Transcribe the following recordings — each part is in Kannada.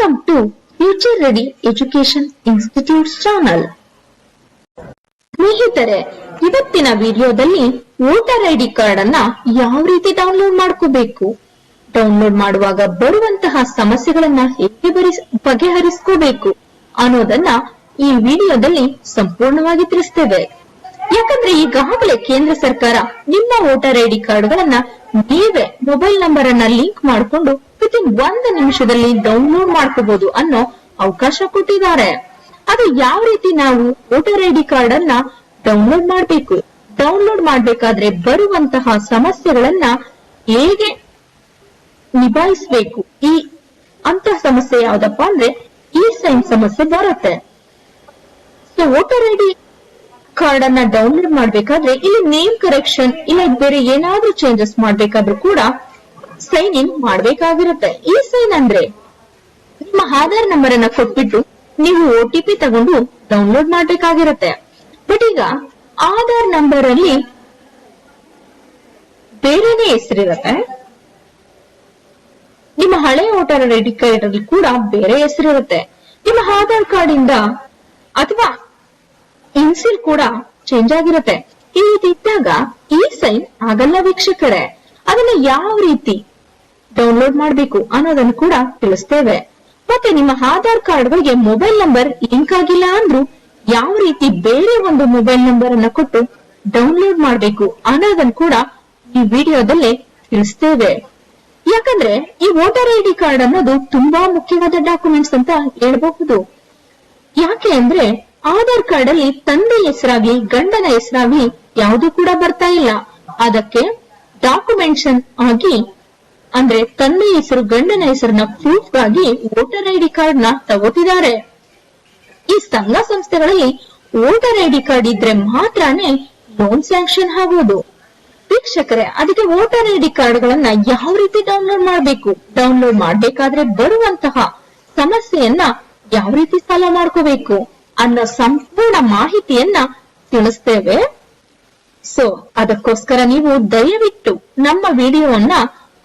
Welcome to future ready education institutes channel. ಸ್ನೇಹಿತರೆ, ಇವತ್ತಿನ ವಿಡಿಯೋದಲ್ಲಿ ವೋಟರ್ ಐಡಿ ಕಾರ್ಡ್ ಅನ್ನ ಯಾವ ರೀತಿ ಡೌನ್ಲೋಡ್ ಮಾಡ್ಕೋಬೇಕು, ಡೌನ್ಲೋಡ್ ಮಾಡುವಾಗ ಬರುವಂತಹ ಸಮಸ್ಯೆಗಳನ್ನ ಹೇಗೆ ಬಗೆಹರಿಸ್ಕೋಬೇಕು ಅನ್ನೋದನ್ನ ಈ ವಿಡಿಯೋದಲ್ಲಿ ಸಂಪೂರ್ಣವಾಗಿ ತಿಳಿಸ್ತೇವೆ. ಯಾಕಂದ್ರೆ ಈಗಾಗಲೇ ಕೇಂದ್ರ ಸರ್ಕಾರ ನಿಮ್ಮ ವೋಟರ್ ಐಡಿ ಕಾರ್ಡ್ ಗಳನ್ನ ನೀವೇ ಮೊಬೈಲ್ ನಂಬರ್ ಅನ್ನ ಲಿಂಕ್ ಮಾಡಿಕೊಂಡು ವಿತಿನ್ 1 ನಿಮಿಷದಲ್ಲಿ ಡೌನ್ಲೋಡ್ ಮಾಡ್ಕೋಬಹುದು ಅನ್ನೋ ಅವಕಾಶ ಕೊಟ್ಟಿದ್ದಾರೆ. ಅದು ಯಾವ ರೀತಿ ನಾವು ವೋಟರ್ ಐಡಿ ಕಾರ್ಡ್ ಅನ್ನ ಡೌನ್ಲೋಡ್ ಮಾಡಬೇಕು, ಡೌನ್ಲೋಡ್ ಮಾಡಬೇಕಾದ್ರೆ ಬರುವಂತಹ ಸಮಸ್ಯೆಗಳನ್ನ ಹೇಗೆ ನಿಭಾಯಿಸಬೇಕು, ಅಂತಹ ಸಮಸ್ಯೆ ಯಾವ್ದಪ್ಪ ಅಂದ್ರೆ ಈ ಸೈನ್ ಸಮಸ್ಯೆ ಬರುತ್ತೆ. ಸೊ ವೋಟರ್ ಐಡಿ ಕಾರ್ಡ್ ಅನ್ನ ಡೌನ್ಲೋಡ್ ಮಾಡ್ಬೇಕಾದ್ರೆ ಇಲ್ಲಿ ನೇಮ್ ಕರೆಕ್ಷನ್ ಇಲ್ಲ ಬೇರೆ ಏನಾದ್ರೂ ಚೇಂಜಸ್ ಮಾಡ್ಬೇಕಾದ್ರೂ ಕೂಡ ಸೈನ್ ಇನ್ ಮಾಡ್ಬೇಕಾಗಿರುತ್ತೆ. ಈ ಸೈನ್ ಅಂದ್ರೆ ನಿಮ್ಮ ಆಧಾರ್ ನಂಬರ್ ಅನ್ನ ಕೊಟ್ಬಿಟ್ಟು ನೀವು OTP ತಗೊಂಡು ಡೌನ್ಲೋಡ್ ಮಾಡ್ಬೇಕಾಗಿರುತ್ತೆ. ಬಟ್ ಈಗ ಆಧಾರ್ ನಂಬರ್ ಅಲ್ಲಿ ಬೇರೆನೇ ಹೆಸರಿರುತ್ತೆ, ನಿಮ್ಮ ಹಳೆ ವೋಟರ್ ಐಡಿ ಕಾರ್ಡ್ ಅಲ್ಲಿ ಕೂಡ ಬೇರೆ ಹೆಸರಿರುತ್ತೆ. ನಿಮ್ಮ ಆಧಾರ್ ಕಾರ್ಡ್ ಇಂದ ಅಥವಾ ಇನ್ಸಿಲ್ ಕೂಡ ಚೇಂಜ್ ಆಗಿರುತ್ತೆ. ಈ ರೀತಿ ಇದ್ದಾಗ ಈ ಸೈನ್ ಆಗಲ್ಲ ವೀಕ್ಷಕರೇ. ಅದನ್ನ ಯಾವ ರೀತಿ ಡೌನ್ಲೋಡ್ ಮಾಡಬೇಕು ಅನ್ನೋದನ್ನು ಕೂಡ ತಿಳಿಸ್ತೇವೆ. ಮತ್ತೆ ನಿಮ್ಮ ಆಧಾರ್ ಕಾರ್ಡ್ ಗಳಿಗೆ ಮೊಬೈಲ್ ನಂಬರ್ ಲಿಂಕ್ ಆಗಿಲ್ಲ ಅಂದ್ರೂ ಯಾವ ರೀತಿ ಬೇರೆ ಒಂದು ಮೊಬೈಲ್ ನಂಬರ್ ಅನ್ನ ಕೊಟ್ಟು ಡೌನ್ಲೋಡ್ ಮಾಡಬೇಕು ಅನ್ನೋದನ್ನು ಕೂಡ ಈ ವಿಡಿಯೋದಲ್ಲೇ ತಿಳಿಸ್ತೇವೆ. ಯಾಕಂದ್ರೆ ಈ ವೋಟರ್ ಐಡಿ ಕಾರ್ಡ್ ಅನ್ನೋದು ತುಂಬಾ ಮುಖ್ಯವಾದ ಡಾಕ್ಯುಮೆಂಟ್ಸ್ ಅಂತ ಹೇಳ್ಬಹುದು. ಯಾಕೆ ಅಂದ್ರೆ ಆಧಾರ್ ಕಾರ್ಡ್ ಅಲ್ಲಿ ತಂದೆ ಹೆಸರಾಗ್ಲಿ ಗಂಡನ ಹೆಸರಾಗ್ಲಿ ಯಾವುದು ಕೂಡ ಬರ್ತಾ ಇಲ್ಲ. ಅದಕ್ಕೆ ಡಾಕ್ಯುಮೆಂಟ್ಸ್ ಆಗಿ ಅಂದ್ರೆ ತಂದೆ ಹೆಸರು ಗಂಡನ ಹೆಸರನ್ನ ಪ್ರೂಫ್ ಆಗಿ ವೋಟರ್ ಐಡಿ ಕಾರ್ಡ್ ನ ತಗೋತಿದ್ದಾರೆ. ಈ ಸಂಘ ಸಂಸ್ಥೆಗಳಲ್ಲಿ ವೋಟರ್ ಐಡಿ ಕಾರ್ಡ್ ಇದ್ರೆ ಮಾತ್ರನೇ ಲೋನ್ ಸ್ಯಾಂಕ್ಷನ್ ಆಗುವುದು. ವೀಕ್ಷಕರೇ, ಅದಕ್ಕೆ ವೋಟರ್ ಐಡಿ ಕಾರ್ಡ್ ಗಳನ್ನ ಯಾವ ರೀತಿ ಡೌನ್ಲೋಡ್ ಮಾಡಬೇಕು, ಡೌನ್ಲೋಡ್ ಮಾಡ್ಬೇಕಾದ್ರೆ ಬರುವಂತಹ ಸಮಸ್ಯೆಯನ್ನ ಯಾವ ರೀತಿ ಸಾಲ್ವ್ ಮಾಡ್ಕೋಬೇಕು ಅನ್ನೋ ಸಂಪೂರ್ಣ ಮಾಹಿತಿಯನ್ನ ತಿಳಿಸ್ತೇವೆ. ಸೊ ಅದಕ್ಕೋಸ್ಕರ ನೀವು ದಯವಿಟ್ಟು ನಮ್ಮ ವಿಡಿಯೋವನ್ನ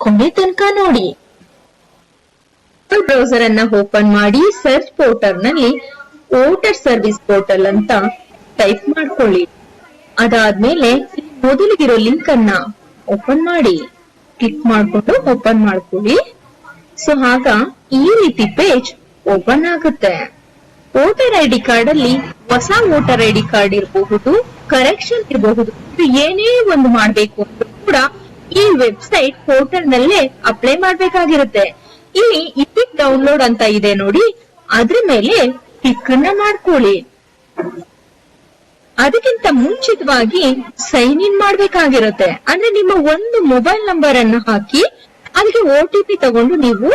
ಕೊನೆ ತನಕ ನೋಡಿ. ಬ್ರೌಸರ್ ಅನ್ನ ಓಪನ್ ಮಾಡಿ ಸರ್ಚ್ ಪೋರ್ಟಲ್ ನಲ್ಲಿ ವೋಟರ್ ಸರ್ವಿಸ್ ಪೋರ್ಟಲ್ ಅಂತ ಟೈಪ್ ಮಾಡ್ಕೊಳ್ಳಿ. ಅದಾದ್ಮೇಲೆ ಮೊದಲಿಗಿರೋ ಲಿಂಕ್ ಅನ್ನ ಓಪನ್ ಮಾಡಿ, ಕ್ಲಿಕ್ ಮಾಡ್ಕೊಂಡು ಓಪನ್ ಮಾಡ್ಕೊಳ್ಳಿ. ಸೊ ಆಗ ಈ ರೀತಿ ಪೇಜ್ ಓಪನ್ ಆಗುತ್ತೆ. ವೋಟರ್ ಐಡಿ ಕಾರ್ಡ್ ಅಲ್ಲಿ ಹೊಸ ವೋಟರ್ ಐಡಿ ಕಾರ್ಡ್ ಇರಬಹುದು, ಕರೆಕ್ಷನ್ ಇರಬಹುದು, ಏನೇ ಒಂದು ಮಾಡ್ಬೇಕು ಅಂದ್ರೂ ಕೂಡ ಈ ವೆಬ್ಸೈಟ್ ಪೋರ್ಟಲ್ ನಲ್ಲೇ ಅಪ್ಲೈ ಮಾಡ್ಬೇಕಾಗಿರುತ್ತೆ. ಇಲ್ಲಿ ಇಪಿಕ್ ಡೌನ್ಲೋಡ್ ಅಂತ ಇದೆ ನೋಡಿ, ಅದ್ರ ಮೇಲೆ ಕ್ಲಿಕ್ ಅನ್ನ ಮಾಡ್ಕೊಳ್ಳಿ. ಅದಕ್ಕಿಂತ ಮುಂಚಿತವಾಗಿ ಸೈನ್ ಇನ್ ಮಾಡ್ಬೇಕಾಗಿರುತ್ತೆ. ಅಂದ್ರೆ ನಿಮ್ಮ ಒಂದು ಮೊಬೈಲ್ ನಂಬರ್ ಅನ್ನು ಹಾಕಿ ಅದಕ್ಕೆ OTP ತಗೊಂಡು ನೀವು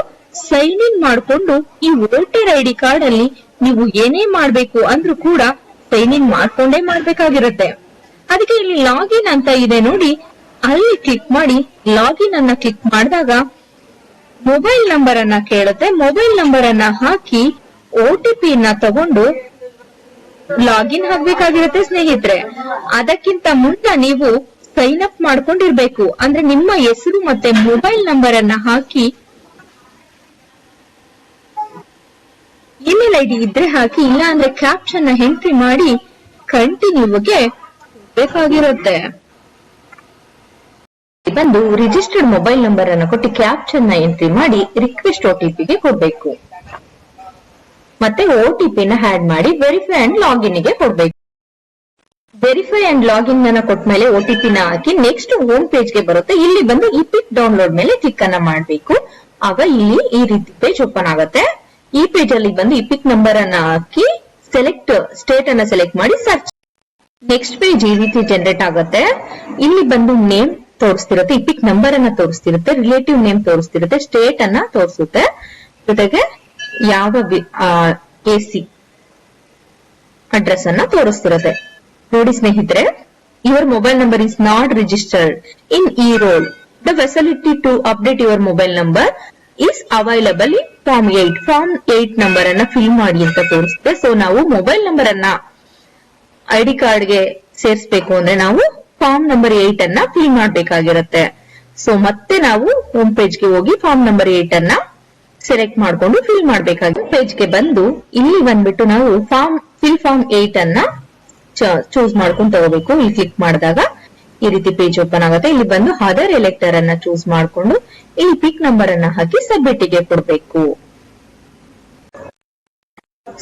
ಸೈನ್ ಇನ್ ಮಾಡ್ಕೊಂಡು ಈ ವೋಟರ್ ಐಡಿ ಕಾರ್ಡ್ ಅಲ್ಲಿ ನೀವು ಏನೇ ಮಾಡ್ಬೇಕು ಅಂದ್ರೂ ಕೂಡ ಸೈನ್ ಇನ್ ಮಾಡ್ಕೊಂಡೇ ಮಾಡ್ಬೇಕಾಗಿರುತ್ತೆ. ಅದಕ್ಕೆ ಇಲ್ಲಿ ಲಾಗಿನ್ ಅಂತ ಇದೆ ನೋಡಿ, ಅಲ್ಲಿ ಕ್ಲಿಕ್ ಮಾಡಿ ಲಾಗಿನ್ ಅನ್ನ ಕ್ಲಿಕ್ ಮಾಡಿದಾಗ ಮೊಬೈಲ್ ನಂಬರ್ ಅನ್ನ ಕೇಳುತ್ತೆ. ಮೊಬೈಲ್ ನಂಬರ್ ಅನ್ನ ಹಾಕಿ OTP ನ ತಗೊಂಡು ಲಾಗಿನ್ ಆಗ್ಬೇಕಾಗಿರುತ್ತೆ. ಸ್ನೇಹಿತರೆ, ಅದಕ್ಕಿಂತ ಮುಂದೆ ನೀವು ಸೈನ್ ಅಪ್ ಮಾಡ್ಕೊಂಡಿರ್ಬೇಕು. ಅಂದ್ರೆ ನಿಮ್ಮ ಹೆಸರು ಮತ್ತೆ ಮೊಬೈಲ್ ನಂಬರ್ ಅನ್ನ ಹಾಕಿ ಇಮೇಲ್ ಐಡಿ ಇದ್ರೆ ಹಾಕಿ, ಇಲ್ಲ ಅಂದ್ರೆ ಕ್ಯಾಪ್ಷನ್ ಎಂಟ್ರಿ ಮಾಡಿ ಕಂಟಿನ್ಯೂಗೆ ಬೇಕಾಗಿರುತ್ತೆ. ಬಂದು ರಿಜಿಸ್ಟರ್ಡ್ ಮೊಬೈಲ್ ನಂಬರ್ ಅನ್ನು ಕೊಟ್ಟು ಕ್ಯಾಪ್ಷನ್ ಎಂಟ್ರಿ ಮಾಡಿ ರಿಕ್ವೆಸ್ಟ್ OTP ಗೆ ಕೊಡ್ಬೇಕು. ಮತ್ತೆ OTP ನ ಆಡ್ ಮಾಡಿ ವೆರಿಫೈ ಅಂಡ್ ಲಾಗಿನ್ ಗೆ ಕೊಡ್ಬೇಕು. ವೆರಿಫೈ ಅಂಡ್ ಲಾಗಿನ್ ಅನ್ನ ಕೊಟ್ಮೇಲೆ OTP ನ ಹಾಕಿ ನೆಕ್ಸ್ಟ್ ಹೋಮ್ ಪೇಜ್ ಗೆ ಬರುತ್ತೆ. ಇಲ್ಲಿ ಬಂದು ಇಪಿಕ್ ಡೌನ್ಲೋಡ್ ಮೇಲೆ ಕ್ಲಿಕ್ ಅನ್ನ ಮಾಡ್ಬೇಕು. ಆಗ ಇಲ್ಲಿ ಈ ರೀತಿ ಪೇಜ್ ಓಪನ್ ಆಗುತ್ತೆ. ಈ ಪೇಜ್ ಅಲ್ಲಿ ಬಂದು ಇಪಿಕ್ ನಂಬರ್ ಅನ್ನ ಹಾಕಿ ಸೆಲೆಕ್ಟ್ ಸ್ಟೇಟ್ ಅನ್ನ ಸೆಲೆಕ್ಟ್ ಮಾಡಿ ಸರ್ಚ್. ನೆಕ್ಸ್ಟ್ ಪೇಜ್ ಈ ರೀತಿ ಜನರೇಟ್ ಆಗುತ್ತೆ. ಇಲ್ಲಿ ಬಂದು ನೇಮ್ ತೋರಿಸ್ತಿರುತ್ತೆ, ಇಪಿಕ್ ನಂಬರ್ ಅನ್ನ ತೋರಿಸ್ತಿರುತ್ತೆ, ರಿಲೇಟಿವ್ ನೇಮ್ ತೋರಿಸ್ತಿರುತ್ತೆ, ಸ್ಟೇಟ್ ಅನ್ನ ತೋರಿಸುತ್ತೆ, ಜೊತೆಗೆ ಯಾವ AC ಅಡ್ರೆಸ್ ಅನ್ನ ತೋರಿಸ್ತಿರುತ್ತೆ. ನೋಡಿ ಸ್ನೇಹಿತರೆ, your mobile number is not registered in E-Roll. The facility to update your mobile number is available in form 8. Form 8 number ಅನ್ನ ಫಿಲ್ ಮಾಡಿ ಅಂತ ತೋರಿಸುತ್ತೆ. ಸೊ ನಾವು ಮೊಬೈಲ್ ನಂಬರ್ ಅನ್ನ ಐಡಿ ಕಾರ್ಡ್ ಗೆ ಸೇರಿಸಬೇಕು ಅಂದ್ರೆ ನಾವು ಫಾರ್ಮ್ ನಂಬರ್ 8 ಅನ್ನ ಫಿಲ್ ಮಾಡ್ಬೇಕಾಗಿರುತ್ತೆ. ಸೊ ಮತ್ತೆ ನಾವು ಹೋಮ್ ಪೇಜ್ ಗೆ ಹೋಗಿ ಫಾರ್ಮ್ ನಂಬರ್ 8 ಅನ್ನ ಸೆಲೆಕ್ಟ್ ಮಾಡ್ಕೊಂಡು ಫಿಲ್ ಮಾಡ್ಬೇಕಾಗಿ ಪೇಜ್ಗೆ ಬಂದು ಇಲ್ಲಿ ಬಂದ್ಬಿಟ್ಟು ನಾವು ಫಾರ್ಮ್ 8 ಅನ್ನ ಚೂಸ್ ಮಾಡ್ಕೊಂಡು ತಗೋಬೇಕು. ಇಲ್ಲಿ ಕ್ಲಿಕ್ ಮಾಡಿದಾಗ ಈ ರೀತಿ ಪೇಜ್ ಓಪನ್ ಆಗುತ್ತೆ. ಇಲ್ಲಿ ಬಂದು ಅದರ್ ಎಲೆಕ್ಟರ್ ಅನ್ನ ಚೂಸ್ ಮಾಡ್ಕೊಂಡು ಇಲ್ಲಿ ಪಿಕ್ ನಂಬರ್ ಅನ್ನ ಹಾಕಿ ಸಬ್ಮಿಟ್ ಗೆ ಕೊಡ್ಬೇಕು.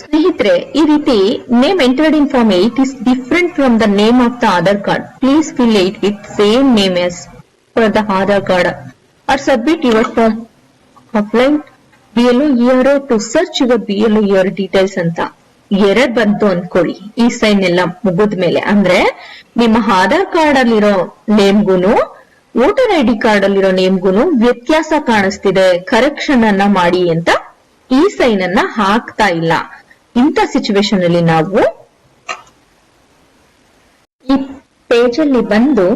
ಸ್ನೇಹಿತರೆ, ಈ ರೀತಿ name entered in form 8 is different from the name of the Aadhaar card. Please fill it with same name as for the Aadhaar card or submit your offline BLO ERO to search your BLO ERO details ಅಂತ ಎರರ್ ಬಂತು ಅನ್ಕೊಳ್ಳಿ. ಈ ಸೈನ್ ಎಲ್ಲ ಮುಗಿದ್ಮೇಲೆ ಅಂದ್ರೆ ನಿಮ್ಮ ಆಧಾರ್ ಕಾರ್ಡ್ ಅಲ್ಲಿರೋ ನೇಮ್ಗೂನು ವೋಟರ್ ಐಡಿ ಕಾರ್ಡ್ ಅಲ್ಲಿರೋ ನೇಮ್ಗೂನು ವ್ಯತ್ಯಾಸ ಕಾಣಿಸ್ತಿದೆ, ಕರೆಕ್ಷನ್ ಅನ್ನ ಮಾಡಿ ಅಂತ ಈ ಸೈನ್ ಅನ್ನ ಹಾಕ್ತಾ ಇಲ್ಲ. ಇಂಥ ಸಿಚುವೇಶನ್ ಅಲ್ಲಿ ನಾವು ಈ ಪೇಜ್ ಅಲ್ಲಿ ಬಂದು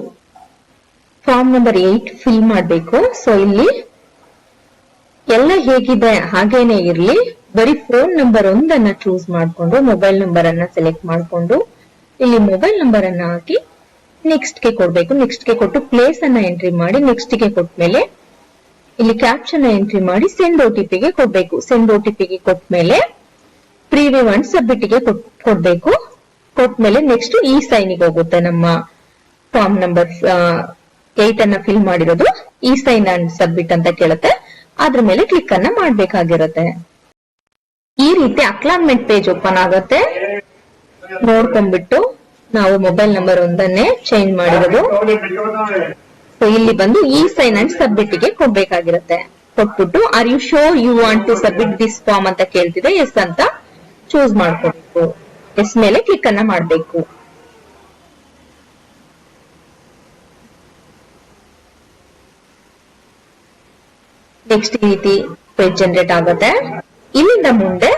ಫಾರ್ಮ್ ನಂಬರ್ 8 ಫಿಲ್ ಮಾಡ್ಬೇಕು. ಸೊ ಇಲ್ಲಿ ಎಲ್ಲ ಹೇಗಿದೆ ಹಾಗೇನೆ ಇರ್ಲಿ, ಬರೀ ಫೋನ್ ನಂಬರ್ ಒಂದನ್ನ ಚೂಸ್ ಮಾಡ್ಕೊಂಡು ಮೊಬೈಲ್ ನಂಬರ್ ಅನ್ನ ಸೆಲೆಕ್ಟ್ ಮಾಡ್ಕೊಂಡು ಇಲ್ಲಿ ಮೊಬೈಲ್ ನಂಬರ್ ಅನ್ನ ಹಾಕಿ ನೆಕ್ಸ್ಟ್ ಗೆ ಕೊಡ್ಬೇಕು. ನೆಕ್ಸ್ಟ್ ಗೆ ಕೊಟ್ಟು ಪ್ಲೇಸ್ ಅನ್ನ ಎಂಟ್ರಿ ಮಾಡಿ ನೆಕ್ಸ್ಟ್ ಗೆ ಕೊಟ್ಮೇಲೆ ಇಲ್ಲಿ ಕ್ಯಾಪ್ಷನ್ ಎಂಟ್ರಿ ಮಾಡಿ ಸೆಂಡ್ OTP ಗೆ ಕೊಡ್ಬೇಕು. ಸೆಂಡ್ OTP ಗೆ ಕೊಟ್ಮೇಲೆ ಪ್ರಿವ್ಯೂ ಅಂಡ್ ಸಬ್ಮಿಟ್ ಗೆ ಕೊಡ್ಬೇಕು. ಕೊಟ್ಮೇಲೆ ನೆಕ್ಸ್ಟ್ ಈ ಸೈನ್ ಗೆ ಹೋಗುತ್ತೆ. ನಮ್ಮ ಫಾರ್ಮ್ ನಂಬರ್ 8 ಅನ್ನ ಫಿಲ್ ಮಾಡಿರೋದು ಈ ಸೈನ್ ಅಂಡ್ ಸಬ್ಮಿಟ್ ಅಂತ ಕೇಳುತ್ತೆ. ಅದ್ರ ಮೇಲೆ ಕ್ಲಿಕ್ ಅನ್ನ ಮಾಡ್ಬೇಕಾಗಿರುತ್ತೆ. ಈ ರೀತಿ ಅಕ್ಲಾನ್ಮೆಂಟ್ ಪೇಜ್ ಓಪನ್ ಆಗುತ್ತೆ. ನೋಡ್ಕೊಂಡ್ಬಿಟ್ಟು ನಾವು ಮೊಬೈಲ್ ನಂಬರ್ ಒಂದನ್ನೇ ಚೇಂಜ್ ಮಾಡಿರೋದು. ಸೊ ಇಲ್ಲಿ ಬಂದು ಈ ಸೈನ್ ಅಂಡ್ ಸಬ್ಮಿಟ್ ಗೆ ಕೊಡ್ಬೇಕಾಗಿರುತ್ತೆ. ಕೊಟ್ಬಿಟ್ಟು are you sure you want to submit this form ಅಂತ ಕೇಳ್ತಿದೆ. ಎಸ್ ಅಂತ ಚೂಸ್ ಮಾಡ್ಕೋಬೇಕು. ಎಸ್ ಮೇಲೆ ಕ್ಲಿಕ್ ಅನ್ನ ಮಾಡ್ಬೇಕು. ನೆಕ್ಸ್ಟ್ ಈ ರೀತಿ ಪೇಜ್ ಜನರೇಟ್ ಆಗುತ್ತೆ. ಇಲ್ಲಿಂದ ಮುಂದೆ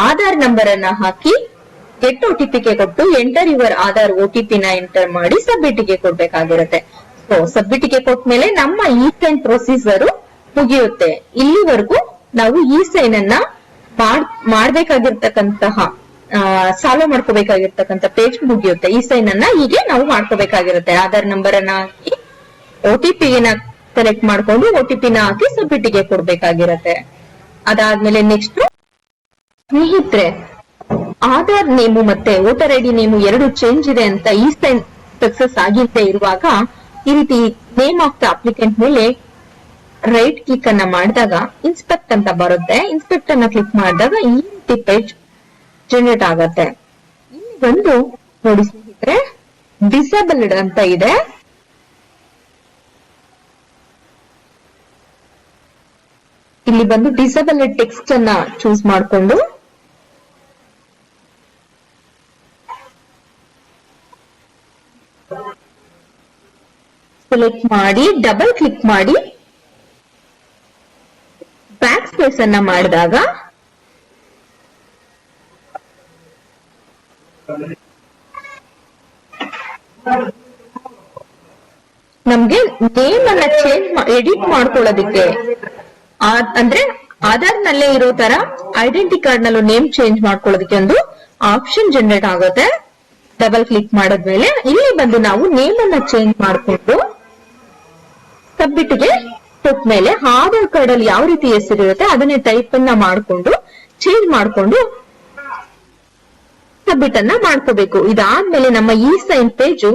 ಆಧಾರ್ ನಂಬರ್ ಅನ್ನ ಹಾಕಿ ಗೆಟ್ OTP ಗೆ ಕೊಟ್ಟು ಎಂಟರ್ ಯುವರ್ ಆಧಾರ್ OTP ನ ಎಂಟರ್ ಮಾಡಿ ಸಬ್ಮಿಟ್ ಗೆ ಕೊಡ್ಬೇಕಾಗಿರುತ್ತೆ. ಸೊ ಸಬ್ಮಿಟ್ ಗೆ ಕೊಟ್ಮೇಲೆ ನಮ್ಮ ಇ ಸೈನ್ ಪ್ರೊಸೀಜರ್ ಮುಗಿಯುತ್ತೆ. ಇಲ್ಲಿವರೆಗೂ ನಾವು ಇ ಸೈನ್ ಅನ್ನ ಮಾಡ್ಬೇಕಾಗಿರ್ತಕ್ಕಂತಹ ಸಾಲ್ವ್ ಮಾಡ್ಕೋಬೇಕಾಗಿರ್ತಕ್ಕಂಥ ಪೇಜ್ ಮುಗಿಯುತ್ತೆ. ಈ ಸೈನ್ ಅನ್ನ ಹೀಗೆ ನಾವು ಮಾಡ್ಕೋಬೇಕಾಗಿರುತ್ತೆ. ಆಧಾರ್ ನಂಬರ್ ಅನ್ನ ಹಾಕಿ OTP ನ ಸೆಲೆಕ್ಟ್ ಮಾಡ್ಕೊಂಡು OTP ನ ಹಾಕಿ ಸಬ್ಮಿಟ್ ಗೆ ಕೊಡ್ಬೇಕಾಗಿರುತ್ತೆ. ಅದಾದ್ಮೇಲೆ ನೆಕ್ಸ್ಟ್ ಸ್ನೇಹಿತರೆ, ಆಧಾರ್ ನೇಮು ಮತ್ತೆ ವೋಟರ್ ಐಡಿ ನೇಮು ಎರಡು ಚೇಂಜ್ ಇದೆ ಅಂತ ಈ ಸೈನ್ ಸಕ್ಸಸ್ ಆಗಿದ್ದೇ ಇರುವಾಗ ಈ ರೀತಿ ನೇಮ್ ಆಫ್ ದ ಅಪ್ಲಿಕೆಂಟ್ ಮೇಲೆ ರೈಟ್ ಕ್ಲಿಕ್ ಅನ್ನ ಮಾಡಿದಾಗ ಇನ್ಸ್ಪೆಕ್ಟ್ ಅಂತ ಬರುತ್ತೆ. ಇನ್ಸ್ಪೆಕ್ಟ್ ಅನ್ನ ಕ್ಲಿಕ್ ಮಾಡಿದಾಗ ಈ ರೀತಿ ಪೇಜ್ ಜನರೇಟ್ ಆಗತ್ತೆ. ಇಲ್ಲಿ ಬಂದು ನೋಡಿ ಸ್ನೇಹಿತರೆ, ಡಿಸೇಬಲ್ಡ್ ಅಂತ ಇದೆ. ಇಲ್ಲಿ ಬಂದು ಡಿಸೇಬಲ್ಡ್ ಟೆಕ್ಸ್ಟ್ ಅನ್ನ ಚೂಸ್ ಮಾಡಿಕೊಂಡು ಸೆಲೆಕ್ಟ್ ಮಾಡಿ ಡಬಲ್ ಕ್ಲಿಕ್ ಮಾಡಿ ಬ್ಯಾಕ್ ಸ್ಪೇಸ್ ಅನ್ನ ಮಾಡಿದಾಗ ನಮ್ಗೆ ನೇಮ್ ಅನ್ನ ಚೇಂಜ್ ಎಡಿಟ್ ಮಾಡ್ಕೊಳ್ಳೋದಿಕ್ಕೆ ಅಂದ್ರೆ ಆಧಾರ್ ನಲ್ಲೇ ಇರೋ ತರ ಐಡೆಂಟಿ ಕಾರ್ಡ್ ನಲ್ಲೂ ನೇಮ್ ಚೇಂಜ್ ಮಾಡ್ಕೊಳ್ಳೋದಕ್ಕೆ ಒಂದು ಆಪ್ಷನ್ ಜನರೇಟ್ ಆಗುತ್ತೆ. ಡಬಲ್ ಕ್ಲಿಕ್ ಮಾಡಿದ್ಮೇಲೆ ಇಲ್ಲಿ ಬಂದು ನಾವು ನೇಮ್ ಅನ್ನ ಚೇಂಜ್ ಮಾಡಿಕೊಂಡು ಸಬ್ಮಿಟ್ ಗೆ ಕೊಟ್ಮೇಲೆ ಆಧಾರ್ ಕಾರ್ಡ್ ಅಲ್ಲಿ ಯಾವ ರೀತಿ ಹೆಸರಿರುತ್ತೆ ಅದನ್ನೇ ಟೈಪ್ ಅನ್ನ ಮಾಡಿಕೊಂಡು ಚೇಂಜ್ ಮಾಡಿಕೊಂಡು ಸಬ್ಮಿಟ್ ಅನ್ನ ಮಾಡ್ಕೋಬೇಕು. ಇದಾದ್ಮೇಲೆ ನಮ್ಮ ಇ ಸೈನ್ ಪೇಜ್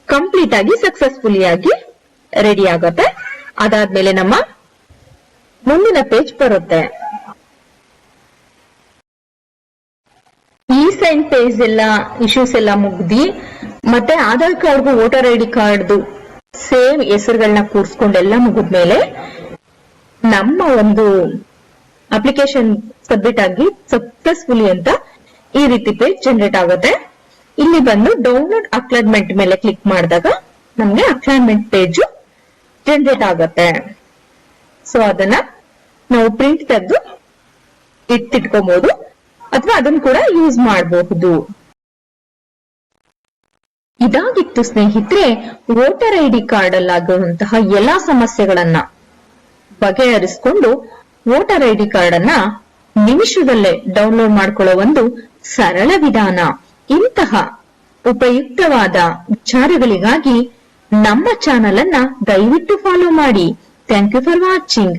ಕಂಪ್ಲೀಟ್ ಆಗಿ ಸಕ್ಸಸ್ಫುಲಿ ಆಗಿ ರೆಡಿ ಆಗುತ್ತೆ. ಅದಾದ್ಮೇಲೆ ನಮ್ಮ ಮುಂದಿನ ಪೇಜ್ ಬರುತ್ತೆ. ಇ ಸೈನ್ ಪೇಜ್ ಎಲ್ಲ ಇಶ್ಯೂಸ್ ಎಲ್ಲ ಮುಗ್ದಿ ಮತ್ತೆ ಆಧಾರ್ ಕಾರ್ಡ್ಗೂ ವೋಟರ್ ಐಡಿ ಕಾರ್ಡ್ ಸೇಮ್ ಹೆಸರುಗಳನ್ನ ಕೂರ್ಸ್ಕೊಂಡೆಲ್ಲ ಮುಗಿದ್ಮೇಲೆ ನಮ್ಮ ಒಂದು ಅಪ್ಲಿಕೇಶನ್ ಸಬ್ಮಿಟ್ ಆಗಿ ಸಕ್ಸಸ್ಫುಲಿ ಅಂತ ಈ ರೀತಿ ಪೇಜ್ ಜನರೇಟ್ ಆಗುತ್ತೆ. ಇಲ್ಲಿ ಬಂದು ಡೌನ್ಲೋಡ್ ಅಕ್ಲಾನ್ಮೆಂಟ್ ಮೇಲೆ ಕ್ಲಿಕ್ ಮಾಡಿದಾಗ ನಮ್ಗೆ ಅಕ್ಲಾನ್ಮೆಂಟ್ ಪೇಜ್ ಜನರೇಟ್ ಆಗುತ್ತೆ. ಸೊ ಅದನ್ನ ನಾವು ಪ್ರಿಂಟ್ ತೆಗೆದು ಇಟ್ಕೋಬಹುದು ಅಥವಾ ಅದನ್ನ ಕೂಡ ಯೂಸ್ ಮಾಡಬಹುದು. ಇದಾಗಿತ್ತು ಸ್ನೇಹಿತರೆ ವೋಟರ್ ಐಡಿ ಕಾರ್ಡ್ ಅಲ್ಲಾಗುವಂತಹ ಎಲ್ಲಾ ಸಮಸ್ಯೆಗಳನ್ನ ಬಗೆಹರಿಸಿಕೊಂಡು ವೋಟರ್ ಐಡಿ ಕಾರ್ಡ್ ಅನ್ನ ನಿಮಿಷದಲ್ಲೇ ಡೌನ್ಲೋಡ್ ಮಾಡ್ಕೊಳ್ಳೋ ಒಂದು ಸರಳ ವಿಧಾನ. ಇಂತಹ ಉಪಯುಕ್ತವಾದ ವಿಚಾರಗಳಿಗಾಗಿ ನಮ್ಮ ಚಾನೆಲ್ ಅನ್ನ ದಯವಿಟ್ಟು ಫಾಲೋ ಮಾಡಿ. Thank you for watching.